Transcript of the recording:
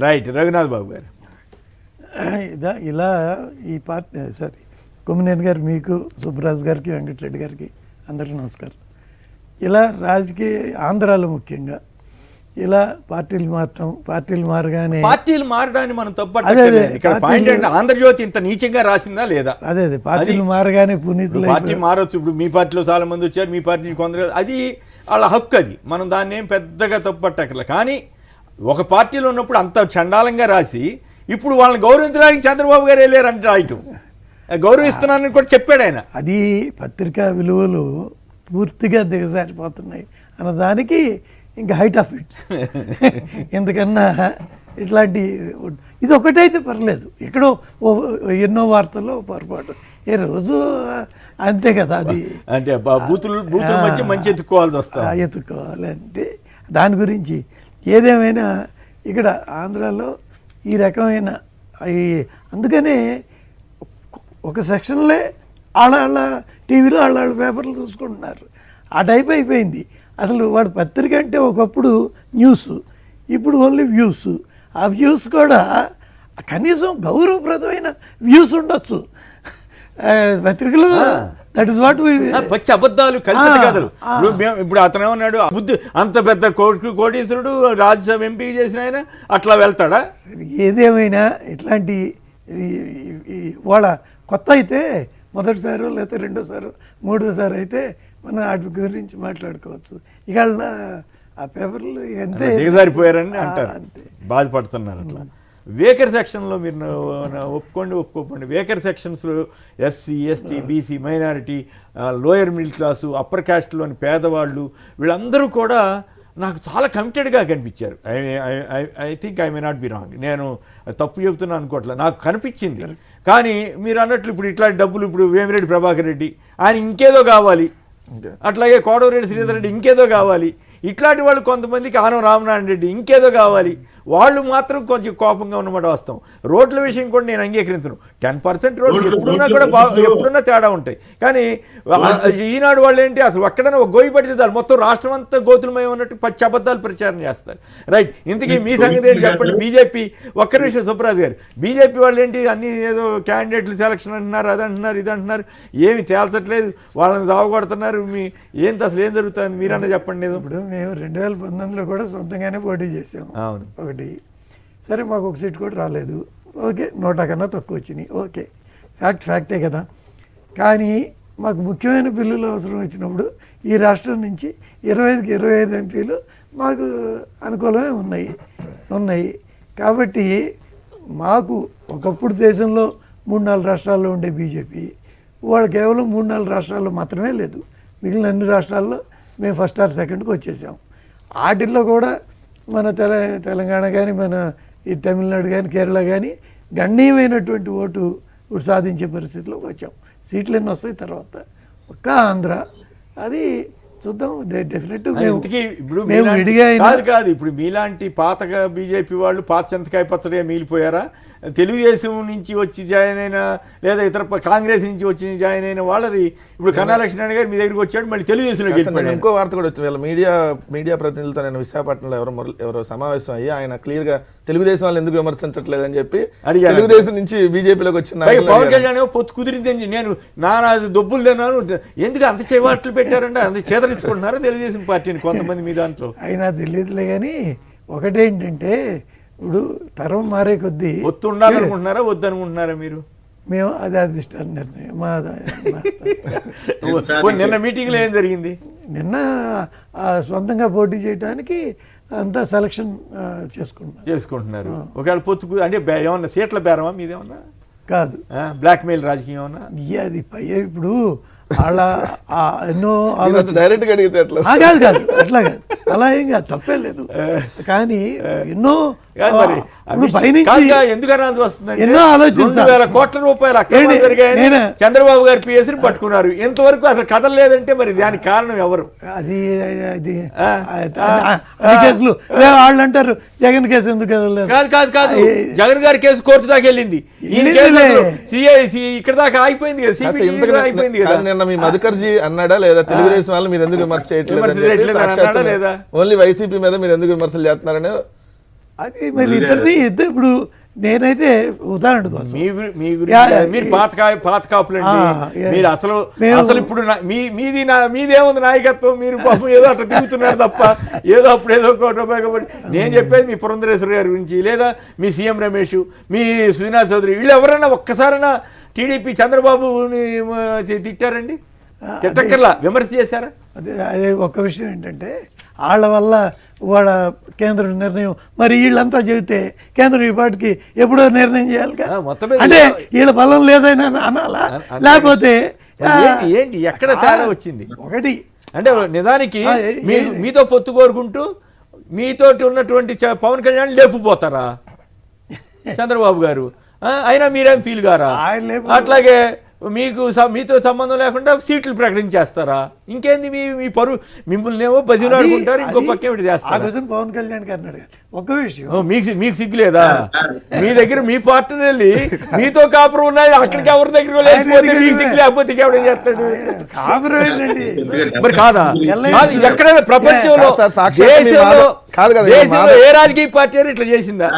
Right. Raghunath బాబు గారు, ఇలా ఈ పార్టీ కొమ్మినేని గారు, మీకు, సుబ్బరాజు గారికి, వెంకటరెడ్డి గారికి అందరికీ నమస్కారం. ఇలా రాజకీయ ఆంధ్రాలో ముఖ్యంగా ఇలా పార్టీలు మారడాన్ని మనం తప్పట్లేదు. ఇక్కడ పాయింట్ అంటే ఆంధ్రజ్యోతి ఇంత నీచంగా రాసిందా లేదా? అదే పార్టీలు మారగానే పునీతులు పార్టీ మారొచ్చు. ఇప్పుడు మీ పార్టీలో చాలా మంది వచ్చారు, మీ పార్టీని కొందరు, అది వాళ్ళ హక్కు, అది మనం దాన్ని ఏం పెద్దగా తప్పట్టక్కర్లేదు. కానీ ఒక పార్టీలో ఉన్నప్పుడు అంత చండాలంగా రాసి ఇప్పుడు వాళ్ళని గౌరవించడానికి చంద్రబాబు గారు వెళ్ళారంటే రాయటం, గౌరవిస్తున్నానని కూడా చెప్పాడు ఆయన. అది పత్రికా విలువలు పూర్తిగా దిగజారిపోతున్నాయి అన్నదానికి ఇంకా హైట్ ఆఫ్ ఇట్. ఎందుకన్నా ఇట్లాంటి ఇది ఒకటైతే పర్లేదు, ఎక్కడో ఎన్నో వార్తల్లో పొరపాటు ఏ రోజు అంతే కదా. అది అంటే బూతులు మధ్య మంచి ఎత్తుకోవాల్సి వస్తుంది, ఎత్తుకోవాలి అంతే. దాని గురించి ఏదేమైనా ఇక్కడ ఆంధ్రాలో ఈ రకమైన అందుకనే ఒక సెక్షన్లే వాళ్ళ టీవీలో వాళ్ళ పేపర్లు చూసుకుంటున్నారు. ఆ టైప్ అయిపోయింది. అసలు వాడు పత్రిక అంటే ఒకప్పుడు న్యూస్, ఇప్పుడు ఓన్లీ వ్యూస్. ఆ వ్యూస్ కూడా కనీసం గౌరవప్రదమైన వ్యూస్ ఉండొచ్చు పత్రికలు. దట్ ఇస్ వాట్ పచ్చి అబద్ధాలు, కల్పిత కథలు. ఇప్పుడు అతను ఏమన్నాడు, బుద్ధి అంత పెద్ద కోటీశ్వరుడు రాజ్యసభ ఎంపీ చేసిన ఆయన అట్లా వెళ్తాడా? ఏదేమైనా ఇట్లాంటి వాళ్ళ కొత్త అయితే మొదటిసారి లేకపోతే రెండోసారి మూడోసారి అయితే మనం వాటి గురించి మాట్లాడుకోవచ్చు. ఇక ఆ పేపర్లు ఎంతే దిగజారిపోయారని అంటారు, బాధపడుతున్నారు. అట్లా వేకర్ సెక్షన్లో మీరు ఒప్పుకోండి. వేకర్ సెక్షన్స్లో SC, ST, BC, minority, lower middle class, upper క్యాస్ట్లోని పేదవాళ్ళు, వీళ్ళందరూ కూడా నాకు చాలా కమిటెడ్గా కనిపించారు. I think I may not be wrong, నేను తప్పు చెబుతున్నాను అనుకోవట్లేదు, నాకు కనిపించింది. కానీ మీరు అన్నట్లు ఇప్పుడు ఇట్లాంటి డబ్బులు, ఇప్పుడు వేమిరెడ్డి ప్రభాకర్ రెడ్డి ఆయన ఇంకేదో కావాలి, అట్లాగే కోడవరెడ్డి శ్రీధర్ రెడ్డి ఇంకేదో కావాలి, ఇట్లాంటి వాళ్ళు కొంతమందికి ఆనం రామనారాయణ రెడ్డి ఇంకేదో కావాలి, వాళ్ళు మాత్రం కొంచెం కోపంగా ఉన్నమాట వాస్తవం. రోడ్ల విషయం కూడా నేను అంగీకరించను. 10% రోడ్లు ఎప్పుడున్నా తేడా ఉంటాయి. కానీ ఈనాడు వాళ్ళు ఏంటి, అసలు ఎక్కడైనా ఒక గోయి పడితే చాలు మొత్తం రాష్ట్రం అంతా గోతులమై ఉన్నట్టు పచ్చి అబద్ధాలు ప్రచారం చేస్తారు. రైట్. ఇంతకీ మీ సంగతి ఏంటి చెప్పండి. బీజేపీ, ఒక్క నిమిషం సుబ్బరాజు గారు, బీజేపీ వాళ్ళు ఏంటి అన్ని ఏదో క్యాండిడేట్లు సెలక్షన్ అంటున్నారు, అదంటున్నారు, ఇదంటున్నారు, ఏమి తేల్చట్లేదు, వాళ్ళని దావగొడుతున్నారు. ఏంటి అసలు ఏం జరుగుతుంది మీరన్నా చెప్పండి. ఇప్పుడు మేము 2019లో కూడా సొంతంగానే పోటీ చేసాము. అవును, ఒకటి సరే, మాకు ఒక సీట్ కూడా రాలేదు. ఓకే, 100 కన్నా తక్కువ వచ్చినాయి. ఓకే, ఫ్యాక్టే కదా. కానీ మాకు ముఖ్యమైన బిల్లులు అవసరం వచ్చినప్పుడు ఈ రాష్ట్రం నుంచి 25కి 25 ఎంపీలు మాకు అనుకూలమే ఉన్నాయి. కాబట్టి మాకు ఒకప్పుడు దేశంలో 3-4 రాష్ట్రాల్లో ఉండే బీజేపీ వాళ్ళు కేవలం 3-4 రాష్ట్రాల్లో మాత్రమే లేదు, మిగిలిన అన్ని రాష్ట్రాల్లో మేము ఫస్ట్ ఆర్ సెకండ్కి వచ్చేసాం. వాటిల్లో కూడా మన తెలంగాణ కానీ, మన ఈ తమిళనాడు కానీ, కేరళ కానీ గణనీయమైనటువంటి ఓటు ఇప్పుడు సాధించే పరిస్థితిలోకి వచ్చాం. సీట్లు ఎన్ని వస్తాయి తర్వాత, ఒక్క ఆంధ్ర అది చూద్దాం. డెఫినెట్ కాదు. ఇప్పుడు మీలాంటి పాతగా బీజేపీ వాళ్ళు పాత చింతకాయ పచ్చడిగా మిగిలిపోయారా? తెలుగుదేశం నుంచి వచ్చి జాయిన్ అయిన లేదా ఇతర కాంగ్రెస్ నుంచి వచ్చి జాయిన్ అయిన వాళ్ళది ఇప్పుడు కన్నా లక్ష్మీనారాయణ గారు మీ దగ్గరికి వచ్చాడు, మళ్ళీ తెలుగుదేశంలో గెలిపాడు. ఇంకో వార్త కూడా వచ్చింది, వీళ్ళ మీడియా ప్రతినిధులతో నేను విశాఖపట్నంలో ఎవరో సమావేశం అయ్యి ఆయన క్లియర్ గా తెలుగుదేశం వాళ్ళు ఎందుకు విమర్శించట్లేదని చెప్పి తెలుగుదేశం నుంచి బీజేపీలోకి వచ్చిన పవన్ కళ్యాణ్ పొత్తు కుదిరింది, నేను నానా దొబ్బులు తిన్నాను, ఎందుకు అంత చేవాట్లు పెట్టారంటే అంత చేతరించుకుంటున్నారో తెలుగుదేశం పార్టీని కొంతమంది మీ దాంట్లో. అయినా తెలియదులే. కానీ ఒకటేంటంటే ఇప్పుడు తరం మారే కొద్దీ ఒత్తు ఉండాలనుకుంటున్నారా వద్దనుకుంటున్నారా మీరు? మేము అది అధిష్టాన నిర్ణయం. నిన్న మీటింగ్లో ఏం జరిగింది? నిన్న సొంతంగా పోటీ చేయడానికి అంతా సెలక్షన్ చేసుకుంటున్నారు. ఒకవేళ పొత్తు అంటే ఏమన్నా సీట్ల బేరమా మీదేమన్నా? కాదు, బ్లాక్మెయిల్ రాజకీయం ఏమన్నా? అది ఇప్పుడు అలా ఎన్నో డైరెక్ట్ గా అడిగితే అట్లా కాదు, అట్లా కాదు, అలా ఏం కాదు, తప్పే లేదు. కానీ ఎన్నో ఎన్నో ఆలోచన కోట్ల రూపాయలు అక్రమాలు జరిగాయని చంద్రబాబు గారు పిఎస్ని పట్టుకున్నారు. ఎంతవరకు అసలు కదలలేదంటే మరి దానికి కారణం ఎవరు? అది కేసులు వాళ్ళు అంటారు జగన్ కేసు ఎందుకు కదలలేదు. కాదు, జగన్ గారి కేసు కోర్టు దాకా వెళ్ళింది, ఇక్కడ దాకా అయిపోయింది కదా, అయిపోయింది కదా. నిన్న మీ మధుకర్జీ అన్నాడా లేదా తెలుగుదేశం వాళ్ళు మీరు ఎందుకు విమర్శ చేయట్లేదు, లేదా ఓన్లీ వైసీపీ మీద మీరు ఎందుకు విమర్శలు చేస్తున్నారనే అది మరి ఇద్దరు ఇప్పుడు నేనైతే ఉదాహరణ కోసం మీ గురించి మీరు పాత కాపులండి. మీరు అసలు ఇప్పుడు మీదేముంది నాయకత్వం, మీరు పాపం ఏదో అట్లా తిరుగుతున్నారు తప్ప ఏదో అప్పుడు ఏదో కాబట్టి నేను చెప్పేది మీ పురంధరేశ్వరి గారి గురించి, లేదా మీ సీఎం రమేష్, మీ సుజనా చౌదరి, వీళ్ళు ఎవరైనా ఒక్కసారైనా టీడీపీ చంద్రబాబుని తిట్టారండి? తిట్టక్కర్లా, విమర్శ చేశారా? అదే ఒక్క విషయం ఏంటంటే వాళ్ళ వల్ల వాళ్ళ కేంద్ర నిర్ణయం, మరి వీళ్ళంతా చెబితే కేంద్రం ఈ పాటికి ఎప్పుడో నిర్ణయం చేయాలి కదా. అంటే వీళ్ళ బలం లేదని అనాలా, లేకపోతే ఏంటి ఎక్కడ తేడా వచ్చింది? ఒకటి అంటే నిజానికి మీతో పొత్తు కోరుకుంటూ మీతోటి ఉన్నటువంటి పవన్ కళ్యాణ్ లేపుపోతారా చంద్రబాబు గారు? అయినా మీరేం ఫీల్ గారా? అట్లాగే మీతో సంబంధం లేకుండా సీట్లు ప్రకటించేస్తారా? ఇంకేంది మీ పరువు, మిమ్మల్ని ఏమో బదిలాడుకుంటారు, ఇంకో పక్క ఏమిటి చేస్తారు? పవన్ కళ్యాణ్ గారు అన్నాడు ఒక విషయం, మీకు సిగ్గు లేదా? మీ దగ్గర మీ పార్టీని వెళ్ళి మీతో కాపురం ఉన్నాయి, అక్కడికి ఎవరి దగ్గర లేకపోతే మీకు సిగ్గు లేకపోతే ఎవడేం చేస్తాడు? మరి కాదా? ఎక్కడైనా ప్రపంచంలో దేశంలో ఏ రాజకీయ పార్టీ ఇట్లా చేసిందా?